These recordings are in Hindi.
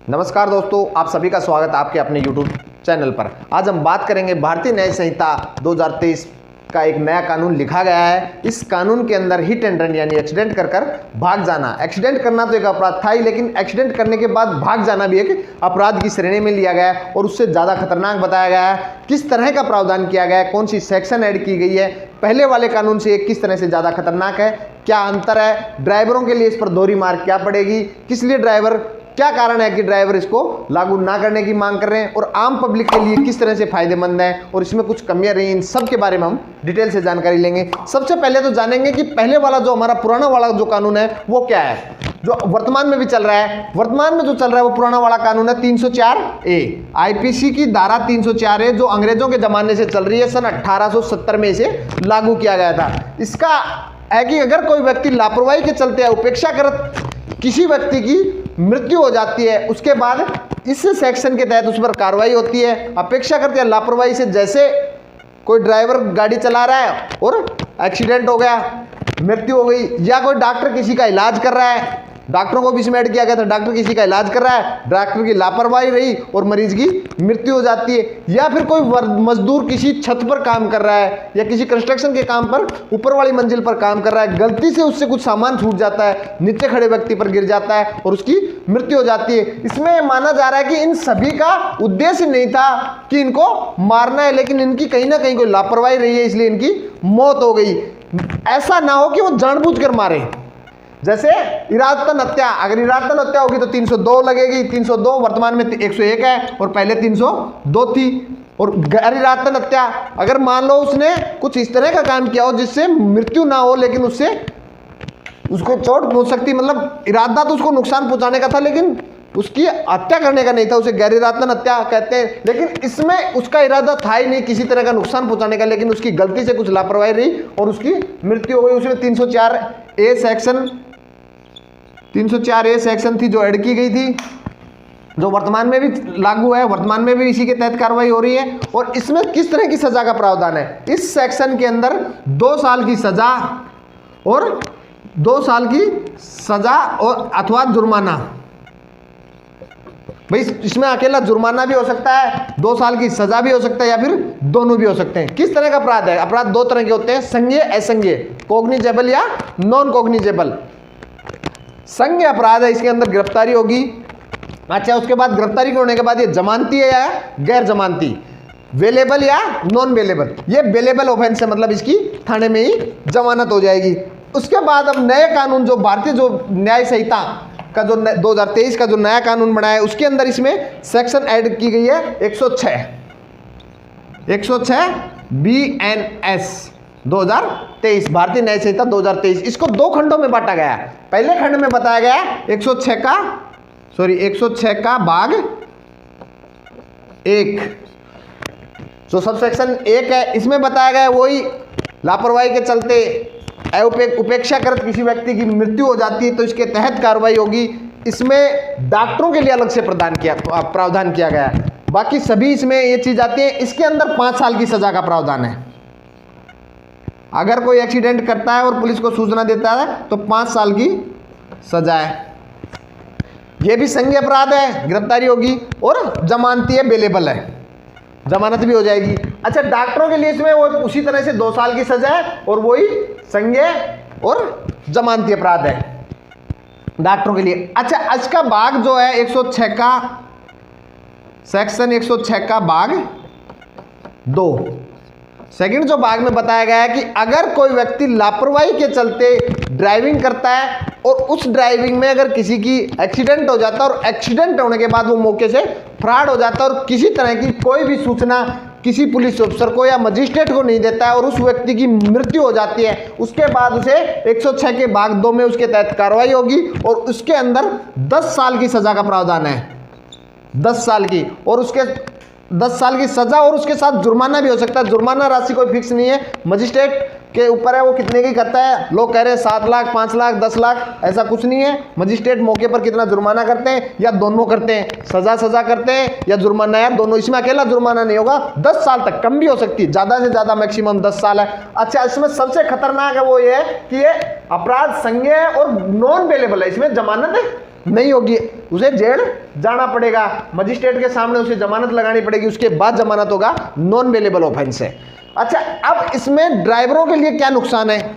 नमस्कार दोस्तों, आप सभी का स्वागत है आपके अपने YouTube चैनल पर। आज हम बात करेंगे भारतीय न्याय संहिता 2023 का एक नया कानून लिखा गया है। इस कानून के अंदर हिट एंड रन यानी एक्सीडेंट कर भाग जाना, एक्सीडेंट करना तो एक अपराध था ही, लेकिन एक्सीडेंट करने के बाद भाग जाना भी एक अपराध की श्रेणी में लिया गया है और उससे ज़्यादा खतरनाक बताया गया है। किस तरह का प्रावधान किया गया है, कौन सी सेक्शन ऐड की गई है, पहले वाले कानून से किस तरह से ज़्यादा खतरनाक है, क्या अंतर है, ड्राइवरों के लिए इस पर दोहरी मार क्या पड़ेगी, किस लिए ड्राइवर, क्या कारण है कि ड्राइवर इसको लागू ना करने की मांग कर रहे हैं और आम पब्लिक के लिए किस तरह से फायदेमंद है और इसमें कुछ कमियां रही, इन सब के बारे में हम डिटेल से जानकारी लेंगे। सबसे पहले तो जानेंगे कि पहले वाला जो हमारा पुराना वाला जो कानून है वो क्या है, जो वर्तमान में भी चल रहा है। वर्तमान में जो चल रहा है वो पुराना वाला कानून है 304A, आईपीसी की धारा 304A, जो अंग्रेजों के जमाने से चल रही है। सन 1870 में इसे लागू किया गया था। इसका है कि अगर कोई व्यक्ति लापरवाही के चलते उपेक्षाकृत किसी व्यक्ति की मृत्यु हो जाती है, उसके बाद इस सेक्शन के तहत उस पर कार्रवाई होती है। अपेक्षाकृत या लापरवाही से, जैसे कोई ड्राइवर गाड़ी चला रहा है और एक्सीडेंट हो गया, मृत्यु हो गई, या कोई डॉक्टर किसी का इलाज कर रहा है, डॉक्टरों को भी इसमें ऐड किया गया था, डॉक्टर किसी का इलाज कर रहा है, डॉक्टर की लापरवाही रही और मरीज की मृत्यु हो जाती है, या फिर कोई मजदूर किसी छत पर काम कर रहा है या किसी कंस्ट्रक्शन के काम पर ऊपर वाली मंजिल पर काम कर रहा है, गलती से उससे कुछ सामान छूट जाता है, नीचे खड़े व्यक्ति पर गिर जाता है और उसकी मृत्यु हो जाती है। इसमें माना जा रहा है कि इन सभी का उद्देश्य नहीं था कि इनको मारना है, लेकिन इनकी कहीं ना कहीं कोई लापरवाही रही है, इसलिए इनकी मौत हो गई। ऐसा ना हो कि वो जानबूझकर मारे, जैसे इरादतन हत्या, अगर इरादतन हत्या होगी तो 302 लगेगी। 302 वर्तमान में 101 है और पहले 302 थी। और गैर इरादतन हत्या, अगर मान लो उसने कुछ इस तरह का काम किया हो जिससे मृत्यु ना हो, लेकिन उससे उसको चोट पहुंच सकती, मतलब इरादा तो उसको नुकसान पहुंचाने का था लेकिन उसकी हत्या करने का नहीं था, उसे गैर इरादतन हत्या कहते हैं। लेकिन इसमें उसका इरादा था ही नहीं किसी तरह का नुकसान पहुंचाने का, लेकिन उसकी गलती से कुछ लापरवाही रही और उसकी मृत्यु हो गई। उसमें 304A सेक्शन थी जो ऐड की गई थी, जो वर्तमान में भी लागू है, वर्तमान में भी इसी के तहत कार्रवाई हो रही है। और इसमें किस तरह की सजा का प्रावधान है, इस सेक्शन के अंदर 2 साल की सजा और 2 साल की सजा और अथवा जुर्माना। भाई इसमें अकेला जुर्माना भी हो सकता है, 2 साल की सजा भी हो सकता है, या फिर दोनों भी हो सकते हैं। किस तरह का अपराध है, अपराध 2 तरह के होते हैं, संज्ञेय असंज्ञेय, कॉग्निजेबल या नॉन कॉग्निजेबल। संज्ञेय अपराध है, इसके अंदर गिरफ्तारी होगी। अच्छा, उसके बाद गिरफ्तारी होने के बाद ये जमानती है या गैर जमानती, वेलेबल या नॉन वेलेबल। ये वेलेबल ऑफेंस है, मतलब इसकी थाने में ही जमानत हो जाएगी। उसके बाद अब नए कानून, जो भारतीय जो न्याय संहिता का जो 2023 का जो नया कानून बना है, उसके अंदर इसमें सेक्शन ऐड की गई है 106 BNS 2023, भारतीय न्याय संहिता 2023। इसको 2 खंडों में बांटा गया है। पहले खंड में बताया गया 106 का भाग 1, जो सब सेक्शन 1 है, इसमें बताया गया वही लापरवाही के चलते उपेक्षाकृत किसी व्यक्ति की मृत्यु हो जाती है तो इसके तहत कार्रवाई होगी। इसमें डॉक्टरों के लिए अलग से प्रावधान किया गया है। बाकी सभी इसमें ये चीज आती है। इसके अंदर 5 साल की सजा का प्रावधान है। अगर कोई एक्सीडेंट करता है और पुलिस को सूचना देता है तो 5 साल की सजा है। यह भी संज्ञेय अपराध है, गिरफ्तारी होगी, और जमानती है, बेलेबल है, जमानत भी हो जाएगी। अच्छा, डॉक्टरों के लिए इसमें वो उसी तरह से 2 साल की सजा है और वही संज्ञेय और जमानती अपराध है डॉक्टरों के लिए। अच्छा, इसका भाग जो है 106 का सेक्शन 106 का भाग 2, सेकंड जो भाग में बताया गया है कि अगर कोई व्यक्ति लापरवाही के चलते ड्राइविंग करता है और उस ड्राइविंग में अगर किसी की एक्सीडेंट हो जाता है और एक्सीडेंट होने के बाद वो मौके से फरार हो जाता है और किसी तरह की कोई भी सूचना किसी पुलिस अफसर को या मजिस्ट्रेट को नहीं देता है और उस व्यक्ति की मृत्यु हो जाती है, उसके बाद उसे 106 के भाग 2 में उसके तहत कार्रवाई होगी और उसके अंदर 10 साल की सजा का प्रावधान है, 10 साल की, और उसके 10 साल की सजा और उसके साथ जुर्माना भी हो सकता है। जुर्माना राशि कोई फिक्स नहीं है, मजिस्ट्रेट के ऊपर है वो कितने की करता है। लोग कह रहे हैं 7 लाख, 5 लाख, 10 लाख, ऐसा कुछ नहीं है। मजिस्ट्रेट मौके पर कितना जुर्माना करते हैं या दोनों करते हैं, सजा करते हैं या जुर्माना, यार दोनों। इसमें अकेला जुर्माना नहीं होगा, 10 साल तक, कम भी हो सकती है, ज़्यादा से ज़्यादा मैक्सिमम 10 साल है। अच्छा, इसमें सबसे खतरनाक है वो ये है कि ये अपराध संज्ञेय और नॉन बेलेबल है, इसमें जमानत नहीं होगी, उसे जेल जाना पड़ेगा, मजिस्ट्रेट के सामने उसे जमानत लगानी पड़ेगी, उसके बाद जमानत होगा, नॉन बेलेबल ऑफेंस है। अच्छा, अब इसमें ड्राइवरों के लिए क्या नुकसान है,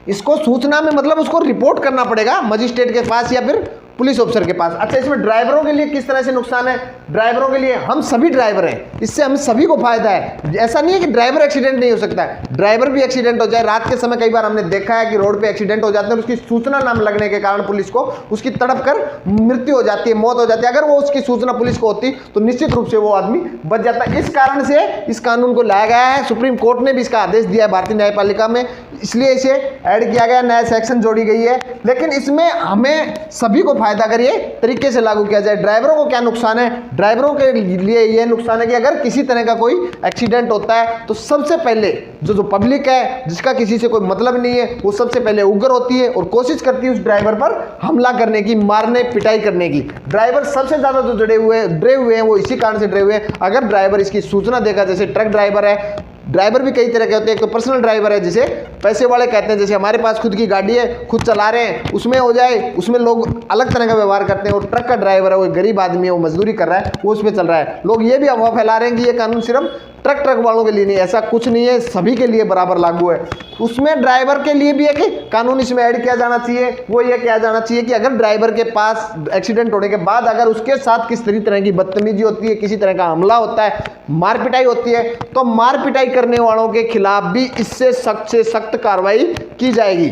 इसको सूचना में मतलब उसको रिपोर्ट करना पड़ेगा मजिस्ट्रेट के पास या फिर पुलिस ऑफिसर के पास। अच्छा, इसमें ड्राइवरों के लिए किस तरह से नुकसान है, ड्राइवरों के लिए, हम सभी ड्राइवर हैं, इससे हम सभी को फायदा है। ऐसा नहीं है कि ड्राइवर एक्सीडेंट नहीं हो सकता है, ड्राइवर भी एक्सीडेंट हो जाए। रात के समय कई बार हमने देखा है कि रोड पे एक्सीडेंट हो जाते हैं, उसकी सूचना ना लगने के कारण पुलिस को उसकी तड़प कर मृत्यु हो जाती है, मौत हो जाती है। अगर वो उसकी सूचना पुलिस को होती तो निश्चित रूप से वो आदमी बच जाता है। इस कारण से इस कानून को लाया गया है, सुप्रीम कोर्ट ने भी इसका आदेश दिया है भारतीय न्यायपालिका में, इसलिए इसे ऐड किया गया, नया सेक्शन जोड़ी गई है। लेकिन इसमें हमें सभी को फायदा करिए तरीके से लागू किया जाए। ड्राइवरों को क्या नुकसान है, ड्राइवरों के लिए यह नुकसान है कि अगर किसी तरह का कोई एक्सीडेंट होता है तो सबसे पहले जो पब्लिक है जिसका किसी से कोई मतलब नहीं है, वो सबसे पहले उग्र होती है और कोशिश करती है उस ड्राइवर पर हमला करने की, मारने पिटाई करने की। ड्राइवर सबसे ज्यादा जो डरे हुए हैं वो इसी कारण से डरे हुए हैं। अगर ड्राइवर इसकी सूचना देगा, जैसे ट्रक ड्राइवर है, ड्राइवर भी कई तरह के होते हैं, एक तो पर्सनल ड्राइवर है जिसे पैसे वाले कहते हैं, जैसे हमारे पास खुद की गाड़ी है, खुद चला रहे हैं, उसमें हो जाए, उसमें लोग अलग तरह का व्यवहार करते हैं। और ट्रक का ड्राइवर है, वो गरीब आदमी है, वो मजदूरी कर रहा है, वो उस पर चल रहा है। लोग ये भी अफवाह फैला रहे हैं कि ये कानून सिर्फ ट्रक वालों के लिए नहीं, ऐसा कुछ नहीं है, सभी के लिए बराबर लागू है। उसमें ड्राइवर के लिए भी है कि कानून इसमें ऐड किया जाना चाहिए, वो ये किया जाना चाहिए कि अगर ड्राइवर के पास एक्सीडेंट होने के बाद अगर उसके साथ किस तरह की बदतमीजी होती है, किसी तरह का हमला होता है, मार पिटाई होती है, तो मार पिटाई करने वालों के खिलाफ भी इससे सख्त से सख्त कार्रवाई की जाएगी।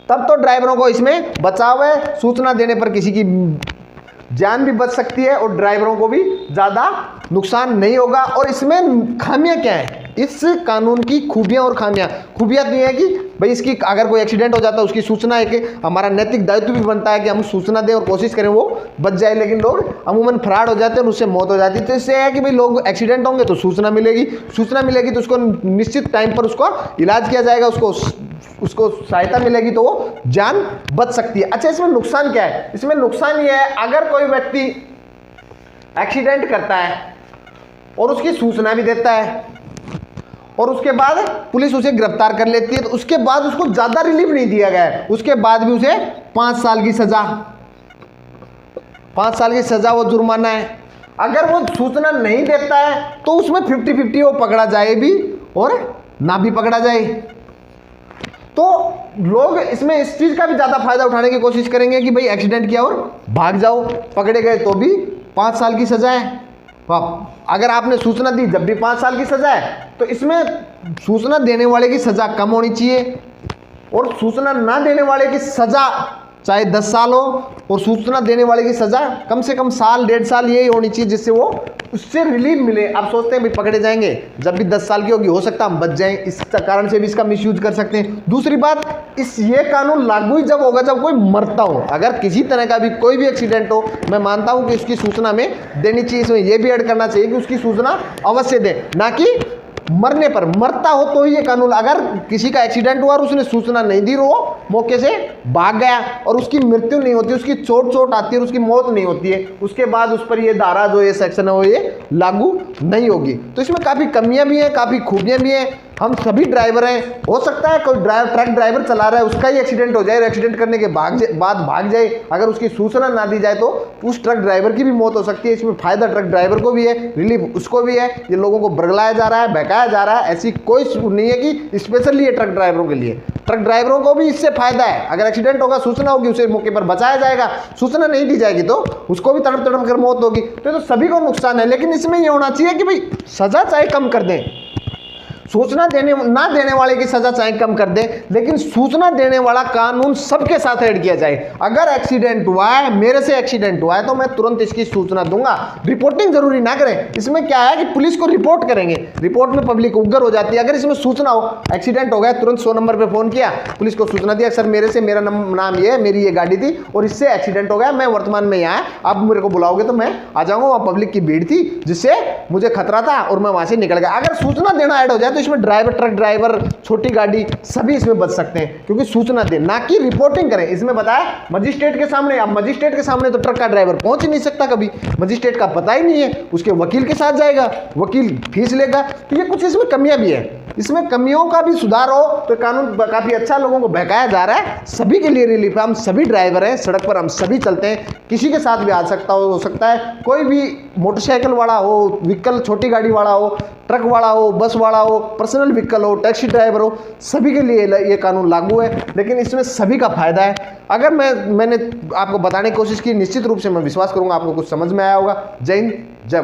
तब तो ड्राइवरों को इसमें बचाव है, सूचना देने पर किसी की जान भी बच सकती है और ड्राइवरों को भी ज्यादा नुकसान नहीं होगा। और इसमें खामियां क्या है, इस कानून की खूबियां और खामियां तो ये है कि भाई इसकी अगर कोई एक्सीडेंट हो जाता है उसकी सूचना है कि हमारा नैतिक दायित्व भी बनता है कि हम सूचना दें और कोशिश करें वो बच जाए। लेकिन लोग अमूमन फरार हो जाते हैं और उससे मौत हो जाती है। तो इससे है कि भाई लोग एक्सीडेंट होंगे तो सूचना मिलेगी तो उसको निश्चित टाइम पर उसको इलाज किया जाएगा, उसको सहायता मिलेगी तो वो जान बच सकती है। अच्छा, इसमें नुकसान क्या है, इसमें नुकसान ये है अगर कोई व्यक्ति एक्सीडेंट करता है और उसकी सूचना भी देता है और उसके बाद पुलिस उसे गिरफ्तार कर लेती है, तो उसके बाद उसको ज्यादा रिलीफ नहीं दिया गया है, उसके बाद भी उसे 5 साल की सजा वो जुर्माना है। अगर वो सूचना नहीं देता है तो उसमें 50-50 वो पकड़ा जाए भी और ना भी पकड़ा जाए। तो लोग इसमें इस चीज का भी ज्यादा फायदा उठाने की कोशिश करेंगे कि भाई एक्सीडेंट किया और भाग जाओ, पकड़े गए तो भी 5 साल की सजा है। अगर आपने सूचना दी जब भी 5 साल की सजा है, तो इसमें सूचना देने वाले की सजा कम होनी चाहिए और सूचना ना देने वाले की सजा चाहे 10 साल हो और सूचना देने वाले की सजा कम से कम 1-1.5 साल यही होनी चाहिए, जिससे वो उससे रिलीफ मिले। आप सोचते हैं भाई पकड़े जाएंगे, जब भी 10 साल की होगी हो सकता है हम बच जाएं, इस कारण से भी इसका मिसयूज कर सकते हैं। दूसरी बात, ये कानून लागू ही जब होगा जब कोई मरता हो। अगर किसी तरह का भी कोई भी एक्सीडेंट हो, मैं मानता हूं कि उसकी सूचना में देनी चाहिए, इसमें यह भी ऐड करना चाहिए कि उसकी सूचना अवश्य दें, ना कि मरने पर। मरता हो तो ही ये कानून, अगर किसी का एक्सीडेंट हुआ और उसने सूचना नहीं दी, वो मौके से भाग गया और उसकी मृत्यु नहीं होती, उसकी चोट आती है और उसकी मौत नहीं होती है, उसके बाद उस पर ये धारा जो ये सेक्शन है वो ये लागू नहीं होगी। तो इसमें काफ़ी कमियां भी हैं, काफ़ी खूबियां भी हैं। हम सभी ड्राइवर हैं, हो सकता है कोई ट्रक ड्राइवर चला रहा है उसका ही एक्सीडेंट हो जाए, एक्सीडेंट करने के बाद भाग जाए, अगर उसकी सूचना ना दी जाए तो उस ट्रक ड्राइवर की भी मौत हो सकती है। इसमें फायदा ट्रक ड्राइवर को भी है, रिलीफ उसको भी है। ये लोगों को बरगलाया जा रहा है, बहकाया जा रहा है, ऐसी कोई नहीं है कि स्पेशली ये ट्रक ड्राइवरों के लिए। ट्रक ड्राइवरों को भी इससे फायदा है, अगर एक्सीडेंट होगा सूचना होगी, उसे मौके पर बचाया जाएगा। सूचना नहीं दी जाएगी तो उसको भी तड़प कर मौत होगी, तो सभी को नुकसान है। लेकिन इसमें यह होना चाहिए कि भाई सजा चाहे कम कर दें, सूचना ना देने वाले की सजा चाहे कम कर दे, लेकिन सूचना देने वाला कानून सबके साथ ऐड किया जाए। अगर एक्सीडेंट हुआ है, मेरे से एक्सीडेंट हुआ है, तो मैं तुरंत इसकी सूचना दूंगा। रिपोर्टिंग जरूरी ना करें, इसमें क्या है कि पुलिस को रिपोर्ट करेंगे, रिपोर्ट में पब्लिक उग्र हो जाती है। अगर इसमें सूचना हो, एक्सीडेंट हो गया, तुरंत 100 नंबर पर फोन किया, पुलिस को सूचना दिया, सर मेरा नाम ये है, मेरी ये गाड़ी थी और इससे एक्सीडेंट हो गया, मैं वर्तमान में यहाँ, आप मेरे को बुलाओगे तो मैं आ जाऊंगा, वहाँ पब्लिक की भीड़ थी जिससे मुझे खतरा था और मैं वहां से निकल गया। अगर सूचना देना ऐड हो जाए तो इसमें ड्राइवर, ट्रक ड्राइवर, छोटी गाड़ी सभी इसमें बच सकते हैं, क्योंकि सूचना दें ना कि रिपोर्टिंग करें। इसमें बताया मजिस्ट्रेट के सामने, अब मजिस्ट्रेट के सामने तो ट्रक का ड्राइवर पहुंच ही नहीं सकता कभी, मजिस्ट्रेट का पता ही नहीं है, उसके वकील के साथ जाएगा, वकील फीस लेगा। तो ये कुछ इसमें कमियां भी है, इसमें कमियों का भी सुधार हो तो कानून काफी अच्छा लोगों को बहकाया जा रहा है। सभी के लिए रिलीफ है, हम सभी ड्राइवर हैं, सड़क पर हम सभी चलते हैं, किसी के साथ भी आ सकता हो सकता है, कोई भी मोटरसाइकिल वाला हो, व्हीकल छोटी गाड़ी वाला हो, ट्रक वाला हो, बस वाला हो, पर्सनल व्हीकल हो, टैक्सी ड्राइवर हो, सभी के लिए ये कानून लागू है। लेकिन इसमें सभी का फायदा है। अगर मैंने आपको बताने की कोशिश की, निश्चित रूप से मैं विश्वास करूंगा आपको कुछ समझ में आया होगा। जय हिंद, जय भारत।